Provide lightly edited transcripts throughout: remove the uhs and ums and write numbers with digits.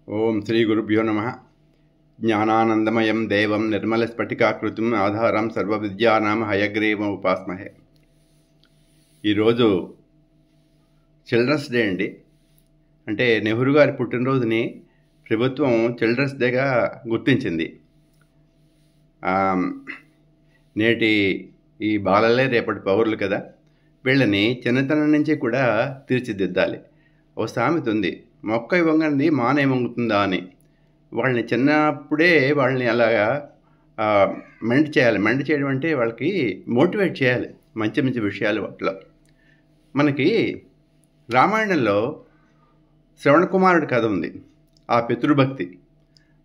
ఓం శ్రీ గురుభ్యో నమః. జ్ఞానానందమయం దేవం నిర్మలస్ఫటికాకృతిం ఆధారం సర్వవిద్యానాం హయగ్రీవం ఉపాస్మహే. ఈరోజు చిల్డ్రన్స్ డే అండి. అంటే నెహ్రూ గారి పుట్టినరోజుని ప్రభుత్వం చిల్డ్రన్స్ డేగా గుర్తించింది. నేటి ఈ బాలలే రేపటి పౌరులు కదా, వీళ్ళని చిన్నతనం నుంచి కూడా తీర్చిదిద్దాలి. ఓ సామెత ఉంది, మొక్క వంగంది మానే వంగుతుందా అని. వాళ్ళని చిన్నప్పుడే వాళ్ళని అలాగా మెండ్ చేయాలి. మెండ్ చేయడం అంటే వాళ్ళకి మోటివేట్ చేయాలి మంచి మంచి విషయాలు. వాటిలో మనకి రామాయణంలో శ్రవణ కుమారుడి కథ ఉంది, ఆ పితృభక్తి.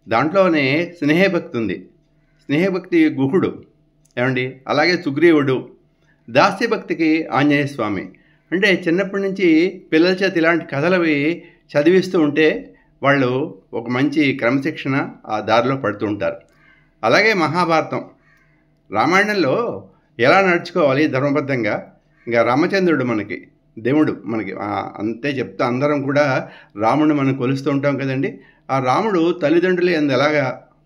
దాంట్లోనే స్నేహభక్తి ఉంది, స్నేహభక్తి గుహుడు ఏమండి. అలాగే సుగ్రీవుడు, దాస్యభక్తికి ఆంజనేయ స్వామి. అంటే చిన్నప్పటి నుంచి పిల్లల చేత ఇలాంటి కథలవి చదివిస్తూ ఉంటే వాళ్ళు ఒక మంచి క్రమశిక్షణ ఆ దారిలో పడుతూ ఉంటారు. అలాగే మహాభారతం, రామాయణంలో ఎలా నడుచుకోవాలి ధర్మబద్ధంగా. ఇంకా రామచంద్రుడు మనకి దేవుడు, మనకి అంతే చెప్తా అందరం కూడా రాముడిని మనం కొలుస్తూ ఉంటాం కదండి. ఆ రాముడు తల్లిదండ్రులు ఎందు ఎలాగా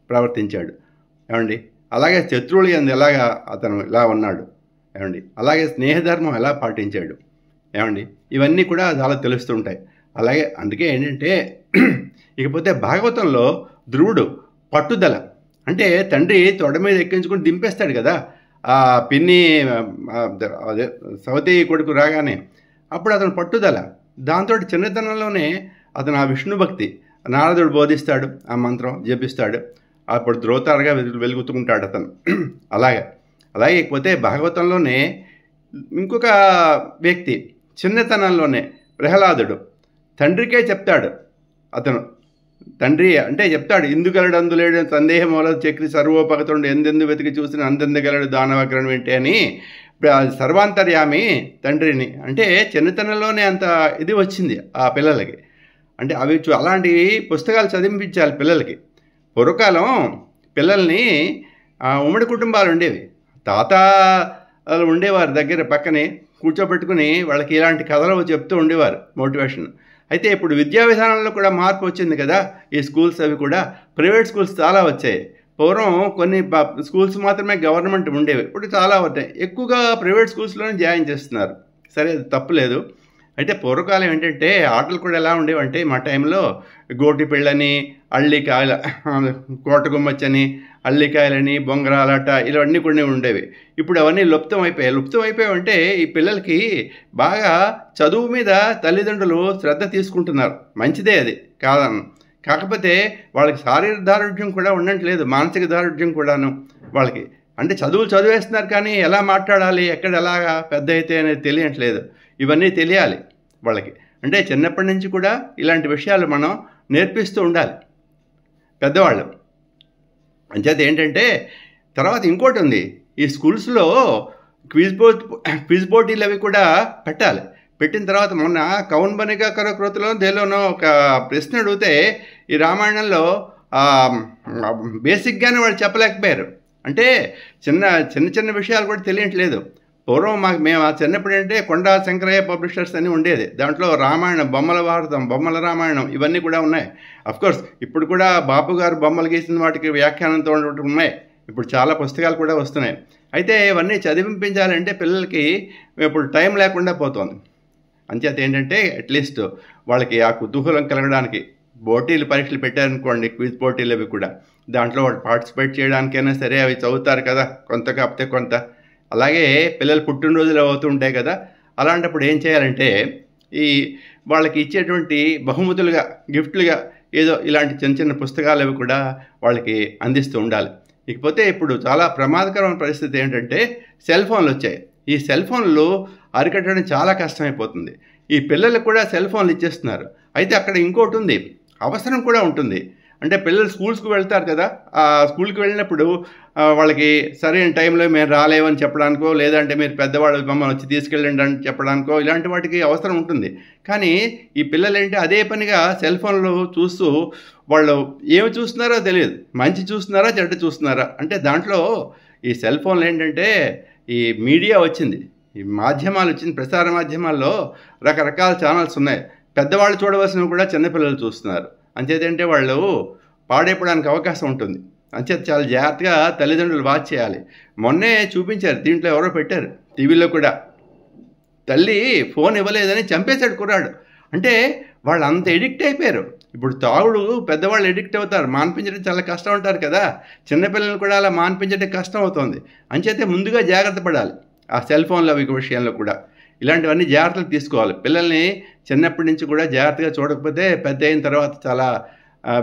ప్రవర్తించాడు ఏమండి. అలాగే శత్రువులు ఎందు ఎలాగా అతను ఇలా ఉన్నాడు ఏమండి. అలాగే స్నేహధర్మం ఎలా పాటించాడు ఏమండి. ఇవన్నీ కూడా చాలా తెలుస్తుంటాయి. అలాగే అందుకే ఏంటంటే ఇకపోతే భాగవతంలో ధ్రువుడు పట్టుదల, అంటే తండ్రి తొడ మీద ఎక్కించుకుని దింపేస్తాడు కదా ఆ పిన్ని అదే సవతి కొడుకు రాగానే. అప్పుడు అతను పట్టుదల, దాంతో చిన్నతనంలోనే అతను ఆ విష్ణు భక్తి, నారదుడు బోధిస్తాడు, ఆ మంత్రం జపిస్తాడు, అప్పుడు ద్రోతారుగా వెలుగుతుంటాడు అతను. అలాగే ఇకపోతే భాగవతంలోనే ఇంకొక వ్యక్తి చిన్నతనంలోనే ప్రహ్లాదుడు తండ్రికే చెప్తాడు. అతను తండ్రి అంటే చెప్తాడు, ఇందుగలడు అందులేడు సందేహం వలదు చక్రి సర్వోపగతుండు ఎందెందు వెతికి చూసిన అందెందుగలడు దానవగ్రహం ఏంటి అని. సర్వాంతర్యామి తండ్రిని. అంటే చిన్నతనంలోనే అంత ఇది వచ్చింది ఆ పిల్లలకి. అంటే అవి అలాంటి పుస్తకాలు చదివించాలి పిల్లలకి. పూర్వకాలం పిల్లల్ని ఉమ్మడి కుటుంబాలు ఉండేవి, తాతలు ఉండేవారు దగ్గర పక్కనే కూర్చోబెట్టుకుని వాళ్ళకి ఇలాంటి కథలు చెప్తూ ఉండేవారు, మోటివేషన్. అయితే ఇప్పుడు విద్యా విధానంలో కూడా మార్పు వచ్చింది కదా. ఈ స్కూల్స్ అవి కూడా ప్రైవేట్ స్కూల్స్ చాలా వచ్చాయి. పూర్వం కొన్ని స్కూల్స్ మాత్రమే గవర్నమెంట్ ఉండేవి, ఇప్పుడు చాలా వచ్చాయి. ఎక్కువగా ప్రైవేట్ స్కూల్స్లోనే జాయిన్ చేస్తున్నారు. సరే, అది తప్పులేదు. అయితే పూర్వకాలం ఏంటంటే ఆటలు కూడా ఎలా ఉండేవంటే మా టైంలో గోటి పెళ్ళని, అల్లికాయల కోటగుమ్మచ్చని, అల్లికాయలని, బొంగరాలాట ఇవన్నీ కూడా ఉండేవి. ఇప్పుడు అవన్నీ లుప్తం అయిపోయావంటే ఈ పిల్లలకి బాగా చదువు మీద తల్లిదండ్రులు శ్రద్ధ తీసుకుంటున్నారు, మంచిదే అది కాదన్న. కాకపోతే వాళ్ళకి శారీరక దారుఢ్యం కూడా ఉండట్లేదు, మానసిక దారుఢ్యం కూడాను వాళ్ళకి. అంటే చదివేస్తున్నారు కానీ ఎలా మాట్లాడాలి, ఎక్కడ ఎలాగా పెద్ద అయితే అనేది తెలియట్లేదు. ఇవన్నీ తెలియాలి వాళ్ళకి. అంటే చిన్నప్పటి నుంచి కూడా ఇలాంటి విషయాలు మనం నేర్పిస్తూ ఉండాలి పెద్దవాళ్ళు. అంచేత ఏంటంటే తర్వాత ఇంకోటి ఉంది, ఈ స్కూల్స్లో క్విజ్ పోటీలు అవి కూడా పెట్టాలి. పెట్టిన తర్వాత మొన్న కౌన్ బనిగా కరకృతిలో దేనిలోనో ఒక ప్రశ్న అడిగితే ఈ రామాయణంలో బేసిక్గానే వాళ్ళు చెప్పలేకపోయారు. అంటే చిన్న విషయాలు కూడా తెలియట్లేదు. పూర్వం మేము చిన్నప్పుడు అంటే కొండా శంకరయ్య పబ్లిషర్స్ అని ఉండేది, దాంట్లో రామాయణం, బొమ్మల భారతం, బొమ్మల రామాయణం ఇవన్నీ కూడా ఉన్నాయి. అఫ్కోర్స్ ఇప్పుడు కూడా బాపు గారు బొమ్మలు గీసిన వాటికి వ్యాఖ్యానంతో ఉన్నాయి. ఇప్పుడు చాలా పుస్తకాలు కూడా వస్తున్నాయి. అయితే ఇవన్నీ చదివించాలంటే పిల్లలకి ఇప్పుడు టైం లేకుండా పోతుంది. అంచేత ఏంటంటే అట్లీస్ట్ వాళ్ళకి ఆ కుతూహలం కలగడానికి పోటీలు పరీక్షలు పెట్టారనుకోండి, క్విజ్ పోటీలు అవి కూడా, దాంట్లో వాళ్ళు పార్టిసిపేట్ చేయడానికైనా సరే అవి చదువుతారు కదా, కొంత కాకపోతే కొంత. అలాగే పిల్లలు పుట్టినరోజులు అవుతుంటాయి కదా, అలాంటప్పుడు ఏం చేయాలంటే ఈ వాళ్ళకి ఇచ్చేటువంటి బహుమతులుగా, గిఫ్ట్లుగా ఏదో ఇలాంటి చిన్న పుస్తకాలు అవి కూడా వాళ్ళకి అందిస్తూ ఉండాలి. ఇకపోతే ఇప్పుడు చాలా ప్రమాదకరమైన పరిస్థితి ఏంటంటే సెల్ ఫోన్లు వచ్చాయి. ఈ సెల్ ఫోన్లు అరికట్టడం చాలా కష్టమైపోతుంది. ఈ పిల్లలకు కూడా సెల్ ఫోన్లు ఇచ్చేస్తున్నారు. అయితే అక్కడ ఇంకోటి ఉంది, అవసరం కూడా ఉంటుంది. అంటే పిల్లలు స్కూల్స్కి వెళ్తారు కదా, ఆ స్కూల్కి వెళ్ళినప్పుడు వాళ్ళకి సరైన టైంలో మేము రాలేమని చెప్పడానికో, లేదంటే మీరు పెద్దవాళ్ళు మమ్మల్ని వచ్చి తీసుకెళ్ళండి అని చెప్పడానికో ఇలాంటి వాటికి అవసరం ఉంటుంది. కానీ ఈ పిల్లలు ఏంటి అదే పనిగా సెల్ ఫోన్లు చూస్తూ వాళ్ళు ఏమి చూస్తున్నారో తెలియదు, మంచి చూస్తున్నారా చెడ్డ చూస్తున్నారా. అంటే దాంట్లో ఈ సెల్ ఫోన్లు ఏంటంటే ఈ మీడియా వచ్చింది, ఈ మాధ్యమాలు వచ్చింది, ప్రసార మాధ్యమాల్లో రకరకాల ఛానల్స్ ఉన్నాయి. పెద్దవాళ్ళు చూడవలసినవి కూడా చిన్నపిల్లలు చూస్తున్నారు. అంచేతంటే వాళ్ళు పాడైపోవడానికి అవకాశం ఉంటుంది. అంచేత చాలా జాగ్రత్తగా తల్లిదండ్రులు వాచ్ చేయాలి. మొన్నే చూపించారు, దీంట్లో ఎవరో పెట్టారు టీవీలో కూడా, తల్లి ఫోన్ ఇవ్వలేదని చంపేశాడు కుర్రాడు. అంటే వాళ్ళు అంత ఎడిక్ట్ అయిపోయారు. ఇప్పుడు తాగుడు పెద్దవాళ్ళు ఎడిక్ట్ అవుతారు, మాన్పించడం చాలా కష్టం ఉంటారు కదా, చిన్నపిల్లలు కూడా అలా మాన్పించడం కష్టం అవుతుంది. అంచేతే ముందుగా జాగ్రత్త పడాలి ఆ సెల్ ఫోన్ల విషయంలో కూడా. ఇలాంటివన్నీ జాగ్రత్తలు తీసుకోవాలి. పిల్లల్ని చిన్నప్పటి నుంచి కూడా జాగ్రత్తగా చూడకపోతే పెద్ద అయిన తర్వాత చాలా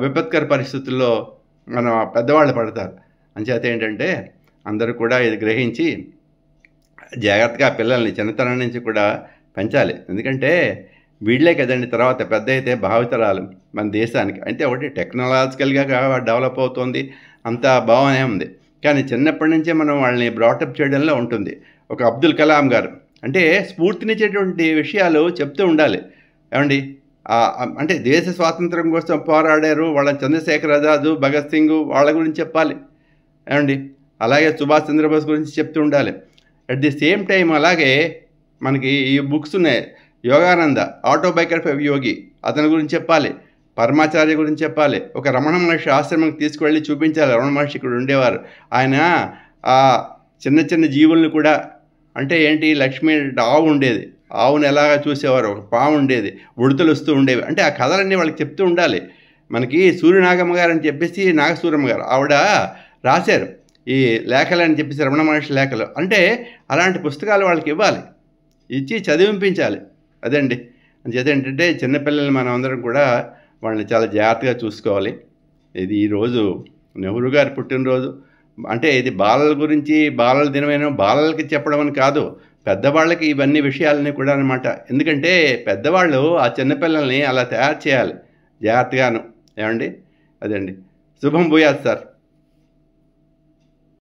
విపత్కర పరిస్థితుల్లో మనం పెద్దవాళ్ళు పడతారు. అంచేత ఏంటంటే అందరూ కూడా ఇది గ్రహించి జాగ్రత్తగా పిల్లల్ని చిన్నతనం నుంచి కూడా పెంచాలి. ఎందుకంటే వీళ్ళే కదండి తర్వాత పెద్ద అయితే భావితరాలు మన దేశానికి. అంటే ఒకటి టెక్నాలజికల్గా డెవలప్ అవుతుంది, అంతా బాగానే ఉంది, కానీ చిన్నప్పటి నుంచే మనం వాళ్ళని బ్రాటప్ చేయడంలో ఉంటుంది. ఒక అబ్దుల్ కలాం గారు అంటే స్ఫూర్తినిచ్చేటువంటి విషయాలు చెప్తూ ఉండాలి. ఏమండి అంటే దేశ స్వాతంత్రం కోసం పోరాడారు వాళ్ళ చంద్రశేఖర్ ఆజాద్, భగత్ సింగ్, వాళ్ళ గురించి చెప్పాలి. ఏమండి అలాగే సుభాష్ చంద్రబోస్ గురించి చెప్తూ ఉండాలి. అట్ ది సేమ్ టైం అలాగే మనకి ఈ బుక్స్ ఉన్నాయి, యోగానంద ఆటోబయోగ్రఫీ ఆఫ్ యోగి, అతని గురించి చెప్పాలి, పరమాచార్య గురించి చెప్పాలి. ఒక రమణ మహర్షి ఆశ్రమంకి తీసుకువెళ్ళి చూపించాలి. రమణ మహర్షి ఇక్కడ ఉండేవారు. ఆయన ఆ చిన్న చిన్న జీవుల్ని కూడా, అంటే ఏంటి, లక్ష్మీ ఆవు ఉండేది, ఆవును ఎలాగా చూసేవారు, ఒక పాము ఉండేది, ఉడతలు వస్తూ ఉండేవి. అంటే ఆ కథలన్నీ వాళ్ళకి చెప్తూ ఉండాలి. మనకి సూర్యనాగమ్మ గారు అని చెప్పేసి నాగసూరమ్మ గారు ఆవిడ రాశారు ఈ లేఖలు అని చెప్పేసి, రమణ మహర్షి లేఖలు. అంటే అలాంటి పుస్తకాలు వాళ్ళకి ఇవ్వాలి, ఇచ్చి చదివింపించాలి. అదండి. అంచేత ఏంటంటే చిన్నపిల్లలు మనం అందరం కూడా వాళ్ళని చాలా జాగ్రత్తగా చూసుకోవాలి. ఇది ఈరోజు నెహ్రూ గారి పుట్టినరోజు. అంటే ఇది బాలల గురించి, బాలల దినమైన బాలలకి చెప్పడం అని కాదు, పెద్దవాళ్ళకి ఇవన్నీ విషయాలని కూడా అనమాట. ఎందుకంటే పెద్దవాళ్ళు ఆ చిన్నపిల్లల్ని అలా తయారు చేయాలి జాగ్రత్తగాను. ఏమండి, అదండి. శుభం భూయాత్ సార్.